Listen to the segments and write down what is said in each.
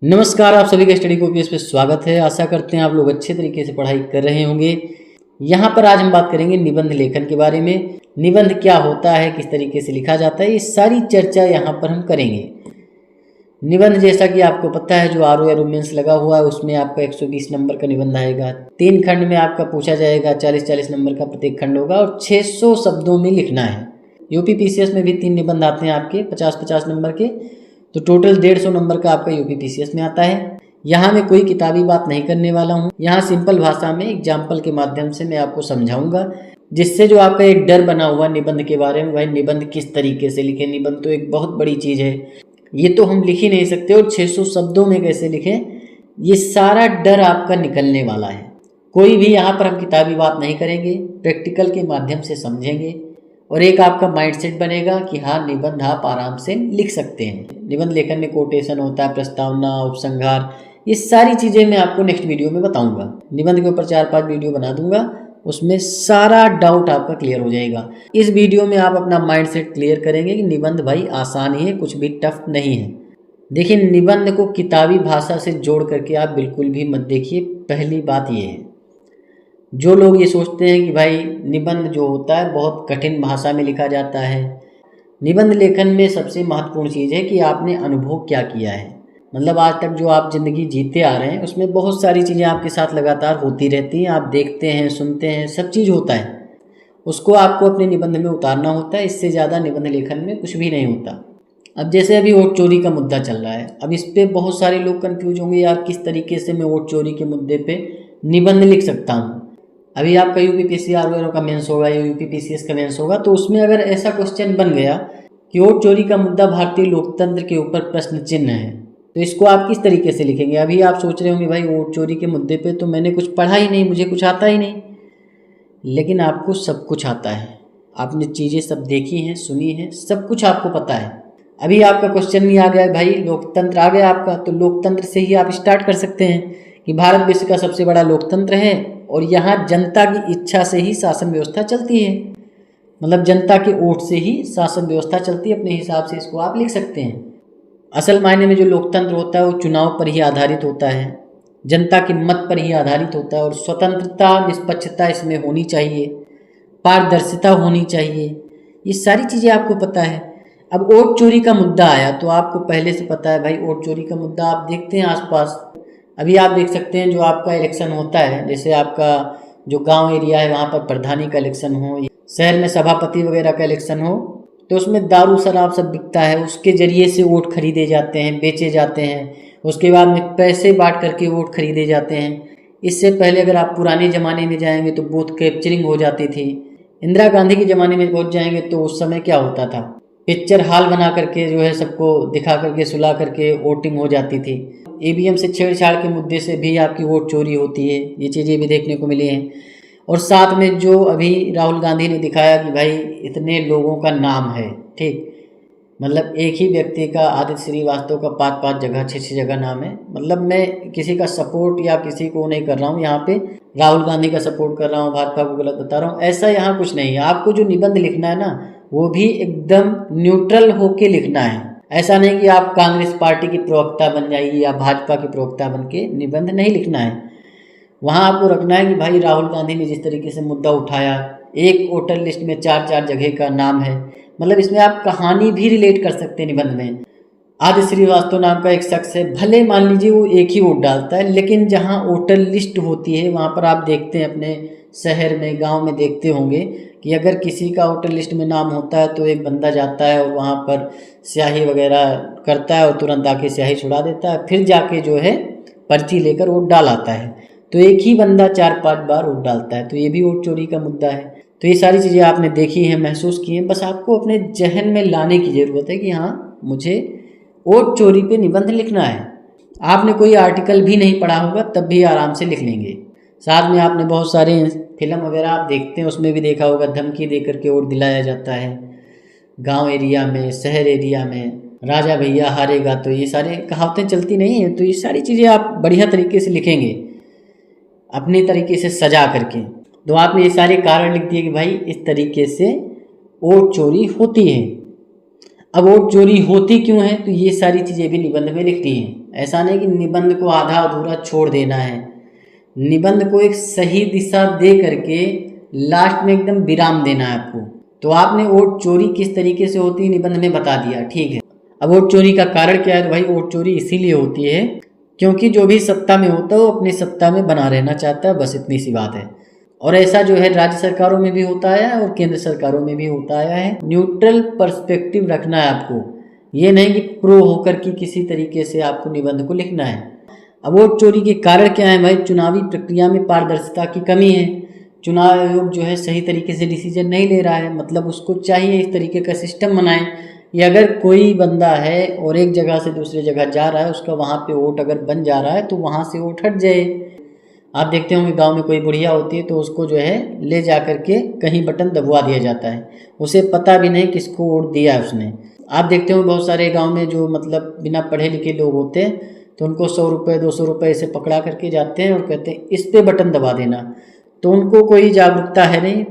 नमस्कार, आप सभी का स्टडी कॉपीज पे स्वागत है। आशा करते हैं आप लोग अच्छे तरीके से पढ़ाई कर रहे होंगे। यहाँ पर आज हम बात करेंगे निबंध लेखन के बारे में। निबंध क्या होता है, किस तरीके से लिखा जाता है, ये सारी चर्चा यहाँ पर हम करेंगे। निबंध जैसा कि आपको पता है, जो आरओ या रूमेंस लगा हुआ है उसमें आपका 120 नंबर का निबंध आएगा। 3 खंड में आपका पूछा जाएगा, 40-40 नंबर का प्रत्येक खंड होगा और 600 शब्दों में लिखना है। यूपी पीसीएस में भी 3 निबंध आते हैं आपके 50-50 नंबर के, तो टोटल 150 नंबर का आपका यूपी पीसीएस में आता है। यहाँ मैं कोई किताबी बात नहीं करने वाला हूँ। यहाँ सिंपल भाषा में एग्जाम्पल के माध्यम से मैं आपको समझाऊंगा, जिससे जो आपका एक डर बना हुआ निबंध के बारे में, भाई निबंध किस तरीके से लिखें, निबंध तो एक बहुत बड़ी चीज़ है, ये तो हम लिख ही नहीं सकते और 600 शब्दों में कैसे लिखें, ये सारा डर आपका निकलने वाला है। कोई भी यहाँ पर हम किताबी बात नहीं करेंगे, प्रैक्टिकल के माध्यम से समझेंगे और एक आपका माइंडसेट बनेगा कि हाँ, निबंध आप आराम से लिख सकते हैं। निबंध लेखन में कोटेशन होता है, प्रस्तावना, उपसंहार, ये सारी चीज़ें मैं आपको नेक्स्ट वीडियो में बताऊंगा। निबंध के ऊपर 4-5 वीडियो बना दूंगा, उसमें सारा डाउट आपका क्लियर हो जाएगा। इस वीडियो में आप अपना माइंडसेट क्लियर करेंगे कि निबंध भाई आसान ही है, कुछ भी टफ नहीं है। देखिए, निबंध को किताबी भाषा से जोड़ करके आप बिल्कुल भी मत देखिए। पहली बात ये है, जो लोग ये सोचते हैं कि भाई निबंध जो होता है बहुत कठिन भाषा में लिखा जाता है। निबंध लेखन में सबसे महत्वपूर्ण चीज़ है कि आपने अनुभव क्या किया है। मतलब आज तक जो आप ज़िंदगी जीते आ रहे हैं उसमें बहुत सारी चीज़ें आपके साथ लगातार होती रहती हैं, आप देखते हैं, सुनते हैं, सब चीज़ होता है, उसको आपको अपने निबंध में उतारना होता है। इससे ज़्यादा निबंध लेखन में कुछ भी नहीं होता। अब जैसे अभी वोट चोरी का मुद्दा चल रहा है, अब इस पर बहुत सारे लोग कन्फ्यूज होंगे, यार किस तरीके से मैं वोट चोरी के मुद्दे पर निबंध लिख सकता हूँ। अभी आपका यूपीपीएससी आरओ का मेंस होगा या यूपीपीसीएस का मेंस होगा, तो उसमें अगर ऐसा क्वेश्चन बन गया कि वोट चोरी का मुद्दा भारतीय लोकतंत्र के ऊपर प्रश्न चिन्ह है, तो इसको आप किस तरीके से लिखेंगे। अभी आप सोच रहे होंगे भाई वोट चोरी के मुद्दे पे तो मैंने कुछ पढ़ा ही नहीं, मुझे कुछ आता ही नहीं, लेकिन आपको सब कुछ आता है। आपने चीज़ें सब देखी हैं, सुनी हैं, सब कुछ आपको पता है। अभी आपका क्वेश्चन नहीं आ गया भाई, लोकतंत्र आ गया आपका, तो लोकतंत्र से ही आप स्टार्ट कर सकते हैं कि भारत विश्व का सबसे बड़ा लोकतंत्र है और यहाँ जनता की इच्छा से ही शासन व्यवस्था चलती है। मतलब जनता के वोट से ही शासन व्यवस्था चलती है, अपने हिसाब से इसको आप लिख सकते हैं। असल मायने में जो लोकतंत्र होता है वो चुनाव पर ही आधारित होता है, जनता के मत पर ही आधारित होता है और स्वतंत्रता, निष्पक्षता इसमें होनी चाहिए, पारदर्शिता होनी चाहिए, ये सारी चीज़ें आपको पता है। अब वोट चोरी का मुद्दा आया तो आपको पहले से पता है भाई, वोट चोरी का मुद्दा आप देखते हैं आसपास। अभी आप देख सकते हैं जो आपका इलेक्शन होता है, जैसे आपका जो गांव एरिया है वहाँ पर प्रधानी का इलेक्शन हो, शहर में सभापति वगैरह का इलेक्शन हो, तो उसमें दारू शराब सब बिकता है, उसके ज़रिए से वोट खरीदे जाते हैं, बेचे जाते हैं, उसके बाद में पैसे बांट करके वोट खरीदे जाते हैं। इससे पहले अगर आप पुराने ज़माने में जाएंगे तो बूथ कैप्चरिंग हो जाती थी। इंदिरा गांधी के ज़माने में पहुँच जाएंगे तो उस समय क्या होता था, पिक्चर हॉल बना करके जो है सबको दिखा करके सुला करके वोटिंग हो जाती थी। ईवीएम से छेड़छाड़ के मुद्दे से भी आपकी वोट चोरी होती है, ये चीज़ें भी देखने को मिली हैं। और साथ में जो अभी राहुल गांधी ने दिखाया कि भाई इतने लोगों का नाम है, ठीक, मतलब एक ही व्यक्ति का, आदित्य श्रीवास्तव का 5-5 जगह 6-6 जगह नाम है। मतलब मैं किसी का सपोर्ट या किसी को नहीं कर रहा हूँ, यहाँ पे राहुल गांधी का सपोर्ट कर रहा हूँ, भाजपा को गलत बता रहा हूँ, ऐसा यहाँ कुछ नहीं है। आपको जो निबंध लिखना है ना, वो भी एकदम न्यूट्रल होके लिखना है। ऐसा नहीं कि आप कांग्रेस पार्टी की प्रवक्ता बन जाइए या भाजपा की प्रवक्ता बन के निबंध नहीं लिखना है। वहाँ आपको रखना है कि भाई राहुल गांधी ने जिस तरीके से मुद्दा उठाया, एक वोटर लिस्ट में 4-4 जगह का नाम है, मतलब इसमें आप कहानी भी रिलेट कर सकते हैं निबंध में। आदित्य श्रीवास्तव नाम का एक शख्स है, भले मान लीजिए वो एक ही वोट डालता है, लेकिन जहाँ वोटर लिस्ट होती है वहाँ पर आप देखते हैं, अपने शहर में, गाँव में देखते होंगे कि अगर किसी का वोटर लिस्ट में नाम होता है तो एक बंदा जाता है और वहाँ पर स्याही वगैरह करता है और तुरंत आके स्याही छुड़ा देता है, फिर जाके जो है पर्ची लेकर वोट डाल आता है। तो एक ही बंदा 4-5 बार वोट डालता है, तो ये भी वोट चोरी का मुद्दा है। तो ये सारी चीज़ें आपने देखी हैं, महसूस की हैं, बस आपको अपने जहन में लाने की ज़रूरत है कि हाँ, मुझे वोट चोरी पे निबंध लिखना है। आपने कोई आर्टिकल भी नहीं पढ़ा होगा तब भी आराम से लिख लेंगे। साथ में आपने बहुत सारे फिल्म वगैरह आप देखते हैं, उसमें भी देखा होगा, धमकी दे करके वोट दिलाया जाता है गांव एरिया में, शहर एरिया में, राजा भैया हारेगा, तो ये सारे कहावतें चलती नहीं हैं। तो ये सारी चीज़ें आप बढ़िया तरीके से लिखेंगे अपने तरीके से सजा करके। तो आपने ये सारे कारण लिख दिए कि भाई इस तरीके से वोट चोरी होती है। अब वोट चोरी होती क्यों है, तो ये सारी चीज़ें भी निबंध में लिखनी है। ऐसा नहीं कि निबंध को आधा अधूरा छोड़ देना है, निबंध को एक सही दिशा दे करके लास्ट में एकदम विराम देना है आपको। तो आपने वोट चोरी किस तरीके से होती है निबंध में बता दिया, ठीक है। अब वोट चोरी का कारण क्या है, तो भाई वोट चोरी इसीलिए होती है क्योंकि जो भी सत्ता में होता है वो अपनी सत्ता में बना रहना चाहता है, बस इतनी सी बात है। और ऐसा जो है राज्य सरकारों में भी होता है और केंद्र सरकारों में भी होता आया है। न्यूट्रल पर्सपेक्टिव रखना है आपको, ये नहीं कि प्रो होकर के किसी तरीके से आपको निबंध को लिखना है। अब वोट चोरी के कारण क्या है भाई, चुनावी प्रक्रिया में पारदर्शिता की कमी है। चुनाव आयोग जो है सही तरीके से डिसीजन नहीं ले रहा है, मतलब उसको चाहिए इस तरीके का सिस्टम बनाए कि अगर कोई बंदा है और एक जगह से दूसरी जगह जा रहा है, उसका वहाँ पे वोट अगर बन जा रहा है तो वहाँ से वोट हट जाए। आप देखते होंगे गांव में कोई बुढ़िया होती है तो उसको जो है ले जा करके कहीं बटन दबवा दिया जाता है, उसे पता भी नहीं किसको वोट दिया है उसने। आप देखते होंगे बहुत सारे गांव में जो मतलब बिना पढ़े लिखे लोग होते हैं तो उनको 100 रुपये 200 रुपये से पकड़ा करके जाते हैं और कहते हैं इस पे बटन दबा देना, तो उनको कोई जागरूकता है नहीं।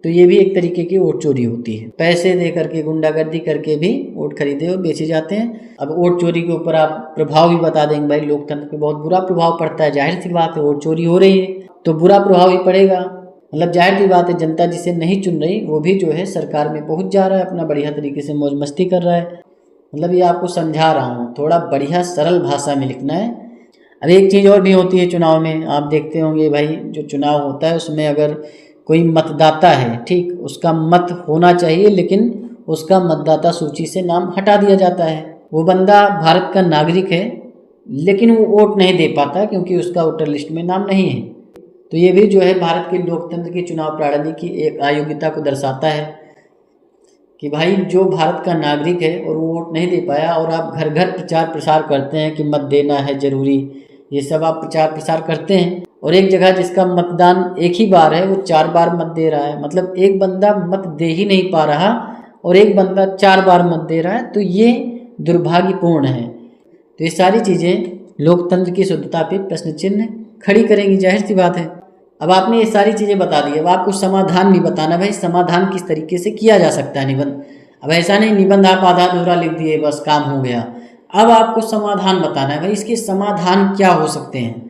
तो ये भी एक तरीके की वोट चोरी होती है, पैसे दे करके गुंडागर्दी करके भी वोट खरीदे और बेचे जाते हैं। अब वोट चोरी के ऊपर आप प्रभाव भी बता देंगे भाई, लोकतंत्र पे बहुत बुरा प्रभाव पड़ता है। जाहिर सी बात है, वोट चोरी हो रही है तो बुरा प्रभाव ही पड़ेगा। मतलब जाहिर सी बात है, जनता जिसे नहीं चुन रही वो भी जो है सरकार में पहुंच जा रहा है, अपना बढ़िया तरीके से मौज मस्ती कर रहा है। मतलब ये आपको समझा रहा हूँ, थोड़ा बढ़िया सरल भाषा में लिखना है। अब एक चीज़ और भी होती है चुनाव में, आप देखते होंगे भाई जो चुनाव होता है उसमें अगर कोई मतदाता है, ठीक, उसका मत होना चाहिए लेकिन उसका मतदाता सूची से नाम हटा दिया जाता है। वो बंदा भारत का नागरिक है लेकिन वो वोट नहीं दे पाता क्योंकि उसका वोटर लिस्ट में नाम नहीं है। तो ये भी जो है भारत के लोकतंत्र की चुनाव प्रणाली की एक अयोग्यता को दर्शाता है कि भाई जो भारत का नागरिक है और वो वोट नहीं दे पाया और आप घर घर प्रचार प्रसार करते हैं कि मत देना है जरूरी, ये सब आप प्रचार प्रसार करते हैं, और एक जगह जिसका मतदान एक ही बार है वो 4 बार मत दे रहा है। मतलब एक बंदा मत दे ही नहीं पा रहा और एक बंदा 4 बार मत दे रहा है, तो ये दुर्भाग्यपूर्ण है। तो ये सारी चीज़ें लोकतंत्र की शुद्धता पे प्रश्न चिन्ह खड़ी करेंगी, जाहिर सी बात है। अब आपने ये सारी चीज़ें बता दी, अब आपको समाधान भी बताना, भाई समाधान किस तरीके से किया जा सकता है निबंध। अब ऐसा नहीं निबंध आप आधा अधूरा लिख दिए बस काम हो गया, अब आपको समाधान बताना है भाई इसके समाधान क्या हो सकते हैं।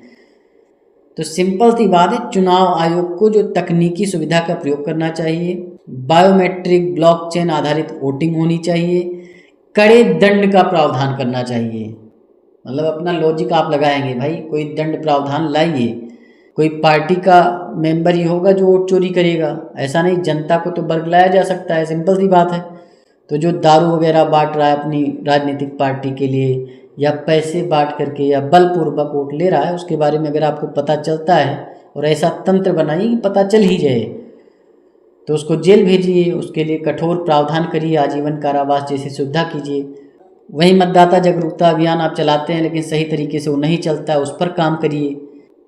तो सिंपल सी बात है, चुनाव आयोग को जो तकनीकी सुविधा का प्रयोग करना चाहिए, बायोमेट्रिक ब्लॉकचेन आधारित वोटिंग होनी चाहिए, कड़े दंड का प्रावधान करना चाहिए। मतलब अपना लॉजिक आप लगाएंगे भाई, कोई दंड प्रावधान लाइए। कोई पार्टी का मेंबर ही होगा जो वोट चोरी करेगा, ऐसा नहीं जनता को तो बरगलाया जा सकता है, सिंपल सी बात है। तो जो दारू वगैरह बांट रहा है अपनी राजनीतिक पार्टी के लिए या पैसे बांट करके या बलपूर्वक वोट ले रहा है, उसके बारे में अगर आपको पता चलता है और ऐसा तंत्र बनाइए कि पता चल ही जाए तो उसको जेल भेजिए, उसके लिए कठोर प्रावधान करिए, आजीवन कारावास जैसी सुविधा कीजिए। वही मतदाता जागरूकता अभियान आप चलाते हैं लेकिन सही तरीके से वो नहीं चलता है, उस पर काम करिए।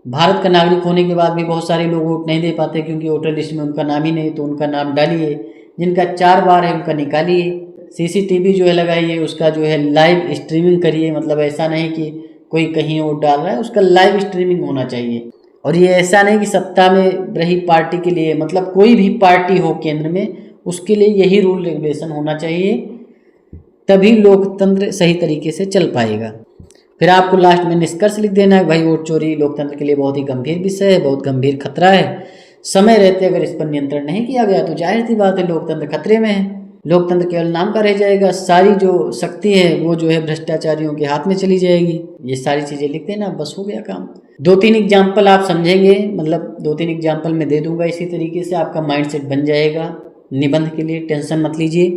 भारत का नागरिक होने के बाद भी बहुत सारे लोग वोट नहीं दे पाते क्योंकि वोटर लिस्ट में उनका नाम ही नहीं, तो उनका नाम डालिए, जिनका 4 बार है उनका निकालिए। CCTV जो है लगाइए, उसका जो है लाइव स्ट्रीमिंग करिए। मतलब ऐसा नहीं कि कोई कहीं वोट डाल रहा है, उसका लाइव स्ट्रीमिंग होना चाहिए। और ये ऐसा नहीं कि सत्ता में रही पार्टी के लिए, मतलब कोई भी पार्टी हो केंद्र में उसके लिए यही रूल रेगुलेशन होना चाहिए, तभी लोकतंत्र सही तरीके से चल पाएगा। फिर आपको लास्ट में निष्कर्ष लिख देना है भाई वोट चोरी लोकतंत्र के लिए बहुत ही गंभीर विषय है, बहुत गंभीर खतरा है। समय रहते अगर इस पर नियंत्रण नहीं किया गया तो जाहिर सी बात है लोकतंत्र खतरे में है। लोकतंत्र केवल नाम का रह जाएगा, सारी जो शक्ति है वो जो है भ्रष्टाचारियों के हाथ में चली जाएगी। ये सारी चीज़ें लिख देना, बस हो गया काम। 2-3 एग्जाम्पल आप समझेंगे, मतलब 2-3 एग्जाम्पल मैं दे दूंगा, इसी तरीके से आपका माइंडसेट बन जाएगा। निबंध के लिए टेंशन मत लीजिए,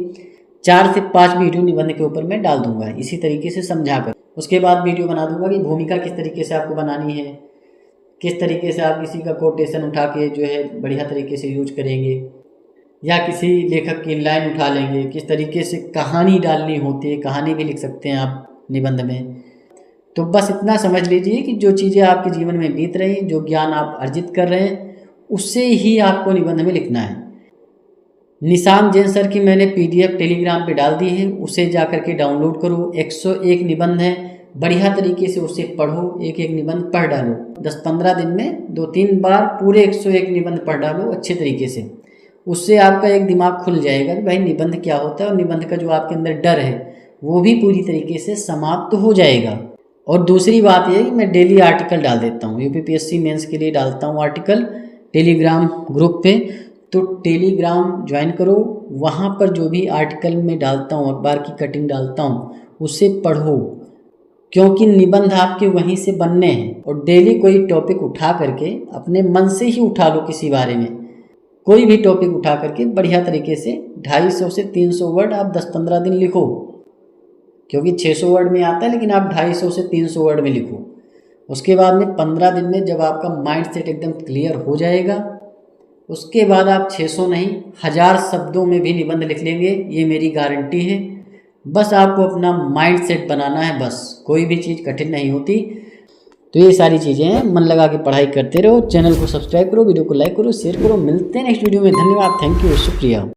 4 से 5 वीडियो निबंध के ऊपर मैं डाल दूंगा इसी तरीके से समझा कर। उसके बाद वीडियो बना दूंगा कि भूमिका किस तरीके से आपको बनानी है, किस तरीके से आप किसी का कोटेशन उठा के जो है बढ़िया तरीके से यूज करेंगे, या किसी लेखक की लाइन उठा लेंगे, किस तरीके से कहानी डालनी होती है, कहानी भी लिख सकते हैं आप निबंध में। तो बस इतना समझ लीजिए कि जो चीज़ें आपके जीवन में बीत रही हैं, जो ज्ञान आप अर्जित कर रहे हैं, उससे ही आपको निबंध में लिखना है। निशान जैन सर की मैंने PDF टेलीग्राम पे डाल दी है, उसे जा कर के डाउनलोड करो। 101 निबंध हैं, बढ़िया तरीके से उसे पढ़ो, एक एक निबंध पढ़ डालो। 10-15 दिन में 2-3 बार पूरे 101 निबंध पढ़ डालो अच्छे तरीके से। उससे आपका एक दिमाग खुल जाएगा कि भाई निबंध क्या होता है, और निबंध का जो आपके अंदर डर है वो भी पूरी तरीके से समाप्त हो जाएगा। और दूसरी बात यह है कि मैं डेली आर्टिकल डाल देता हूँ, यूपीपीएससी मेंस के लिए डालता हूँ आर्टिकल टेलीग्राम ग्रुप पे। तो टेलीग्राम ज्वाइन करो, वहाँ पर जो भी आर्टिकल मैं डालता हूँ, अखबार की कटिंग डालता हूँ, उसे पढ़ो, क्योंकि निबंध आपके वहीं से बनने हैं। और डेली कोई टॉपिक उठा करके अपने मन से ही उठा लो, किसी बारे में कोई भी टॉपिक उठा करके बढ़िया तरीके से 250 से 300 वर्ड आप 10-15 दिन लिखो, क्योंकि 600 वर्ड में आता है, लेकिन आप 250 से 300 वर्ड में लिखो। उसके बाद में 15 दिन में जब आपका माइंड सेट एकदम क्लियर हो जाएगा, उसके बाद आप 600 नहीं 1000 शब्दों में भी निबंध लिख लेंगे, ये मेरी गारंटी है। बस आपको अपना माइंड सेट बनाना है, बस कोई भी चीज़ कठिन नहीं होती। तो ये सारी चीज़ें हैं, मन लगा के पढ़ाई करते रहो। चैनल को सब्सक्राइब करो, वीडियो को लाइक करो, शेयर करो। मिलते हैं नेक्स्ट वीडियो में। धन्यवाद, थैंक यू, शुक्रिया।